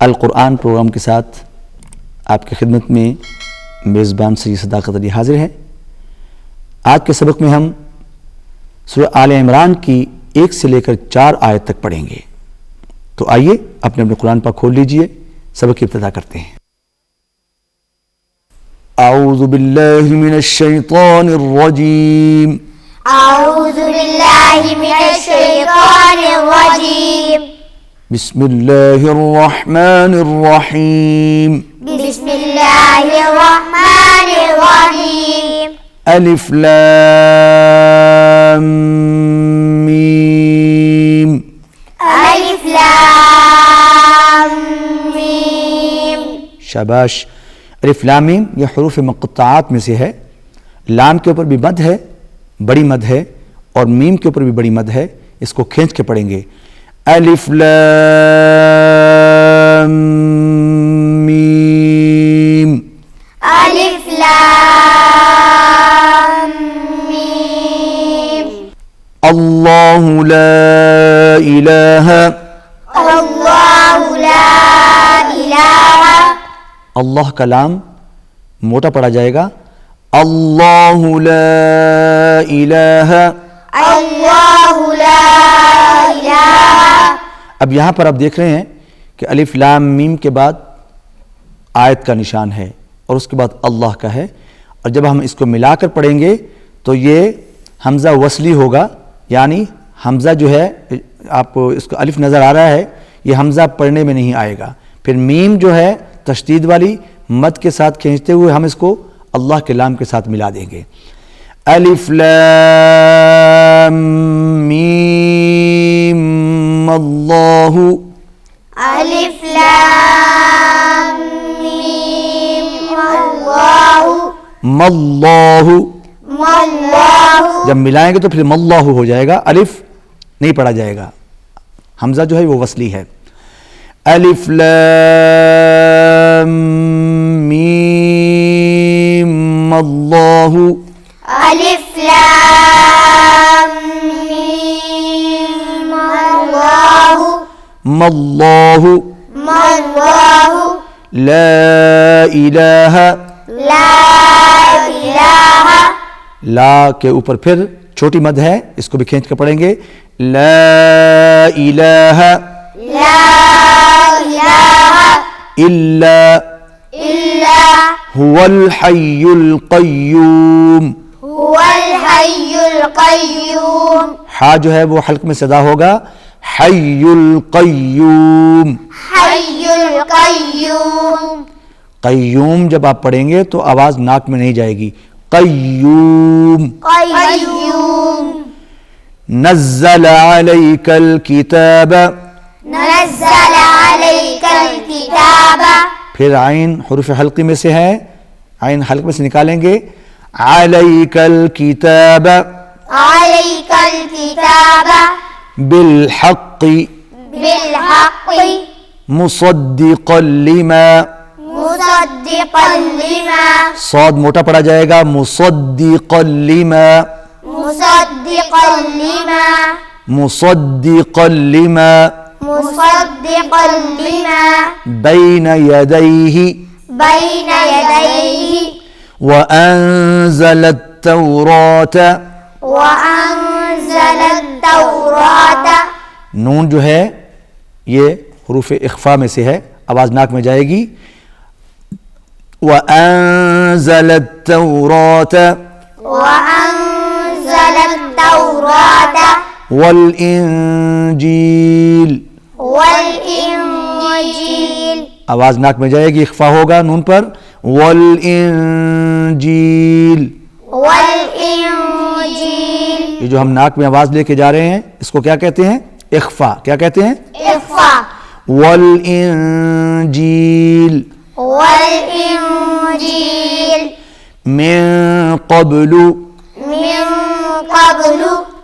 القرآن پروگرام کے ساتھ آپ کی خدمت میں میزبان سید صداقت علی حاضر ہے۔ آج کے سبق میں ہم سورہ آل عمران کی 1 سے لے کر 4 آیت تک پڑھیں گے۔ تو آئیے اپنے قرآن پاک کھول لیجئے، سبق کی ابتدا کرتے ہیں۔ اعوذ باللہ من الشیطان الرجیم، اعوذ باللہ من الشیطان الرجیم، بسم اللہ الرحمن الرحیم، بسم اللہ الرحمن الرحیم، الف لام میم۔ الف لام میم۔ شاباش۔ الف لام میم یہ حروف مقطعات میں سے ہے۔ لام کے اوپر بھی مد ہے، بڑی مد ہے، اور میم کے اوپر بھی بڑی مد ہے۔ اس کو کھینچ کے پڑھیں گے، الف لام میم۔ الف لام میم۔ اللہ لا الہ، اللہ لا الہ۔ اللہ کا لام موٹا پڑا جائے گا، اللہ لا الہ۔ اللہ لا الہ۔ اب یہاں پر آپ دیکھ رہے ہیں کہ الف لام میم کے بعد آیت کا نشان ہے اور اس کے بعد اللہ کا ہے، اور جب ہم اس کو ملا کر پڑھیں گے تو یہ حمزہ وصلی ہوگا، یعنی حمزہ جو ہے آپ کو اس کو الف نظر آ رہا ہے، یہ حمزہ پڑھنے میں نہیں آئے گا۔ پھر میم جو ہے تشدید والی مد کے ساتھ کھینچتے ہوئے ہم اس کو اللہ کے لام کے ساتھ ملا دیں گے، الف لام میم اللہ۔ الف لام میم اللہ۔ ماللہ، ماللہ۔ جب ملائیں گے تو پھر ماللہ ہو جائے گا، الف نہیں پڑھا جائے گا، حمزہ جو ہے وہ وصلی ہے۔ الف لام میم اللہ۔ الف لام میم اللہ۔ ماللہ ماللہ لا الہ۔ لا الہ۔ لا کے اوپر پھر چھوٹی مد ہے، اس کو بھی کھینچ کر پڑھیں گے، لا الہ لا الہ الا الا هو الحی القیوم۔ هو الحی القیوم۔ ہا جو ہے وہ حلق میں صدا ہوگا، حی القیوم۔ حی القیوم۔ قیوم جب آپ پڑھیں گے تو آواز ناک میں نہیں جائے گی، قیوم۔ قیوم۔ نزل علیک الکتاب، نزل علیک الکتاب۔ پھر عین حروف حلقی میں سے ہے، عین حلق میں سے نکالیں گے، علیک الکتاب علیک الکتاب بالحق بالحق مصدقا لما۔ مصدقا لما۔ صاد موٹا پڑا جائے گا، مصدقا لما۔ مصدقا لما۔ مصدقا لما مصدقا لما بین یدیہ بین یدیہ وانزل التوراۃ۔ وانزل التوراۃ۔ نون جو ہے یہ حروف اخفاء میں سے ہے، آواز ناک میں جائے گی، وانزل التوراۃ وانزل التوراۃ والانجیل۔ والانجیل۔ آواز ناک میں جائے گی، اخفاء ہوگا نون پر، والانجیل۔ والانجیل۔ یہ جو ہم ناک میں آواز لے کے جا رہے ہیں اس کو کیا کہتے ہیں؟ اخفاء۔ کیا کہتے ہیں؟ اخفاء۔ والانجیل والانجیل۔ من قبل۔ من قبل۔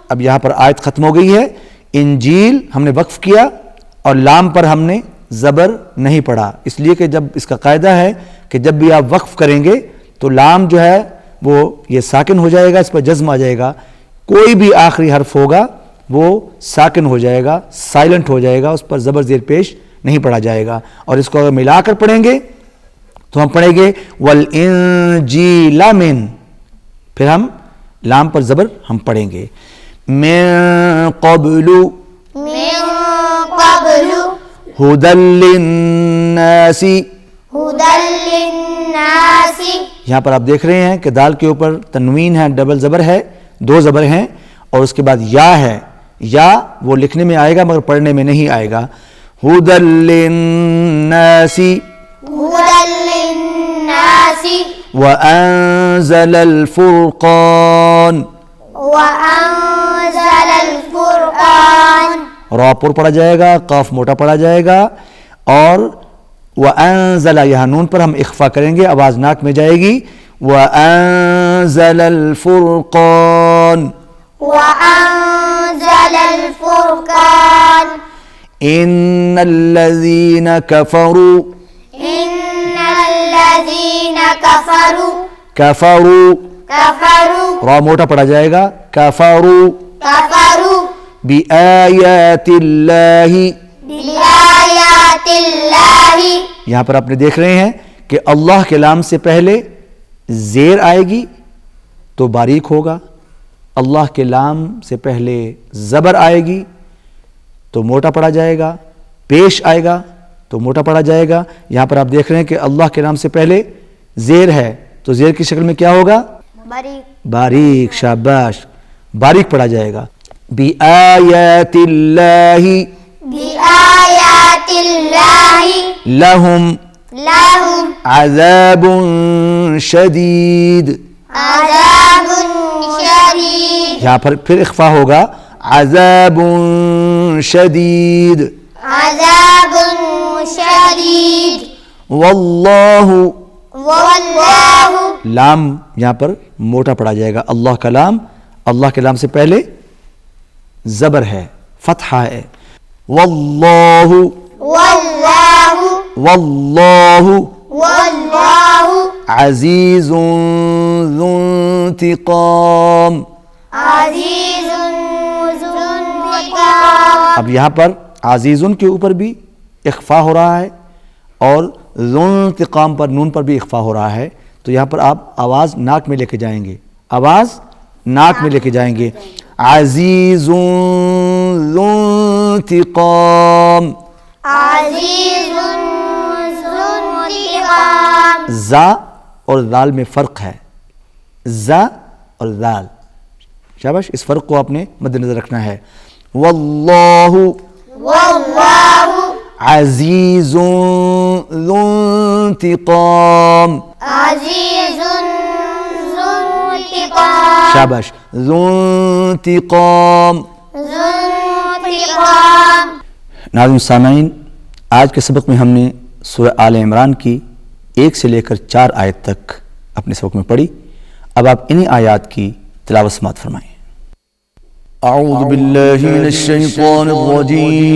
اب یہاں پر آیت ختم ہو گئی ہے، انجیل ہم نے وقف کیا اور لام پر ہم نے زبر نہیں پڑھا، اس لیے کہ جب اس کا قاعدہ ہے کہ جب بھی آپ وقف کریں گے تو لام جو ہے وہ یہ ساکن ہو جائے گا، اس پر جزم آ جائے گا، کوئی بھی آخری حرف ہوگا وہ ساکن ہو جائے گا، سائلنٹ ہو جائے گا، اس پر زبر زیر پیش نہیں پڑھا جائے گا. اور اس کو اگر ملا کر پڑھیں گے تو ہم پڑھیں گے والانجیل من، پھر ہم لام پر زبر ہم پڑھیں گے من قبل من قبل ہدی للناس. هدى للناس. یہاں پر آپ دیکھ رہے ہیں کہ دال کے اوپر تنوین ہے، ڈبل زبر ہے، دو زبر ہیں، اور اس کے بعد یا ہے. یا وہ لکھنے میں آئے گا مگر پڑھنے میں نہیں آئے گا. ہدی للناس هدى للناس وانزل الفرقان. وأنزل الفرقان. را پر پڑھا جائے گا، قاف موٹا پڑھا جائے گا، اور وَأَنزَلَ یہاں نون پر ہم اخفا کریں گے، آواز ناک میں جائے گی. وَأَنزَلَ الْفُرْقَانَ. وأنزل الفرقان. إِنَّ الَّذِينَ كَفَرُوا إن الذين كفروا كفروا را موٹا پڑھا جائے گا، كفروا كفروا بِآيَاتِ اللَّهِ. بآيات الله. یہاں پر آپ نے دیکھ رہے ہیں کہ اللہ کے لام سے پہلے زیر آئے گی تو باریک ہوگا، اللہ کے لام سے پہلے زبر آئے گی تو موٹا پڑھا جائے گا، پیش آئے گا تو موٹا پڑھا جائے گا. یہاں پر آپ دیکھ رہے ہیں کہ اللہ کے نام سے پہلے زیر ہے تو زیر کی شکل میں کیا ہوگا؟ باریک. شاباش، باریک پڑھا جائے گا. بِآيَاتِ اللَّهِ بآيات الله لَهُمْ لهم عَذَابٌ شَدِيد. عذاب شديد. یہاں پر پھر اخفا ہوگا، عذاب شدید. عذاب شديد. واللہ والله لام یہاں پر موٹا پڑھا جائے گا. اللہ کا لام، اللہ کے لام سے پہلے زبر ہے، فتحہ ہے. واللہ والله واللہ والله عزیز ذو انتقام. عزيز ذو انتقام. اب یہاں پر عزیزن کے اوپر بھی اخفا ہو رہا ہے اور ذو انتقام پر نون پر بھی اخفا ہو رہا ہے، تو یہاں پر آپ آواز ناک میں لے کے جائیں گے، آواز ناک میں لے کے جائیں گے. عزیز ذو انتقام. عزيز ذو انتقام. زا اور ذال میں فرق ہے، زا اور ذال. شاباش، اس فرق کو آپ نے مد نظر رکھنا ہے. واللہ والله عزیز ذو انتقام. عزيز ذو انتقام. شاباش، ذو انتقام. ذو انتقام. ناظرین سامعین، آج کے سبق میں ہم نے سورہ آل عمران کی 1 سے لے کر 4 آیت تک اپنے سبق میں پڑھی. اب آپ انہی آیات کی تلاوت سماعت فرمائیں. اعوذ باللہ من الشیطان الرجیم.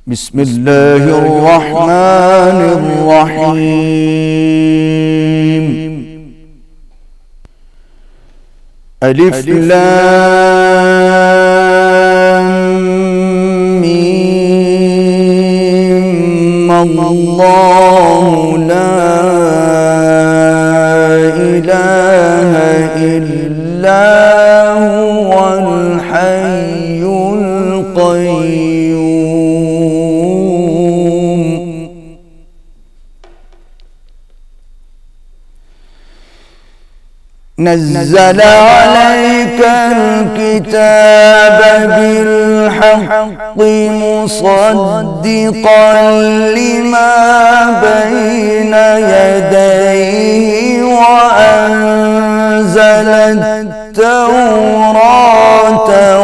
بسم اللہ الرحمن الرحیم. الف لام میم. اللہ لا الہ الا هو الحی القیوم. نزل عليك الكتاب بالحق مصدقا لما بين يديه وأنزل التوراة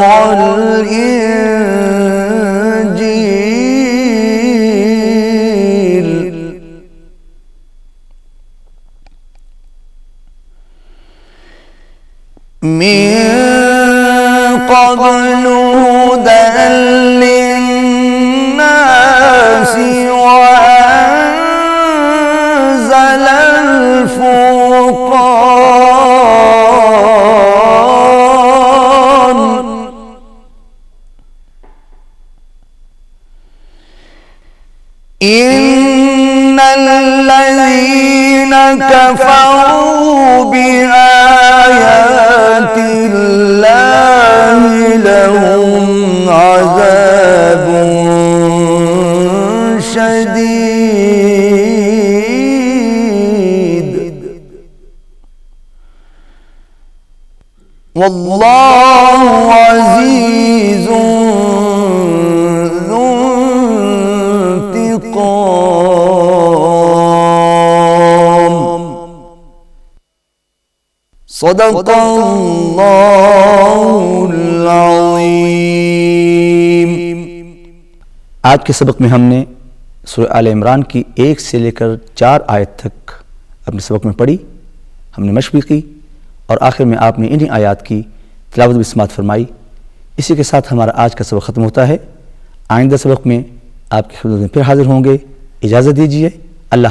والإنجيل. من قبل هدى للناس وأنزل الفرقان. إن الذين كفروا بآيات الله لهم عذاب شديد والله عزيز ذو انتقام صدق اللہ العظیم۔ آج کے سبق میں ہم نے سورہ آل عمران کی 1 سے لے کر 4 آیت تک اپنے سبق میں پڑھی، ہم نے مشق بھی کی، اور آخر میں آپ نے انہی آیات کی تلاوت بھی سماعت فرمائی۔ اسی کے ساتھ ہمارا آج کا سبق ختم ہوتا ہے۔ آئندہ سبق میں آپ کی خدمت میں پھر حاضر ہوں گے۔ اجازت دیجیے۔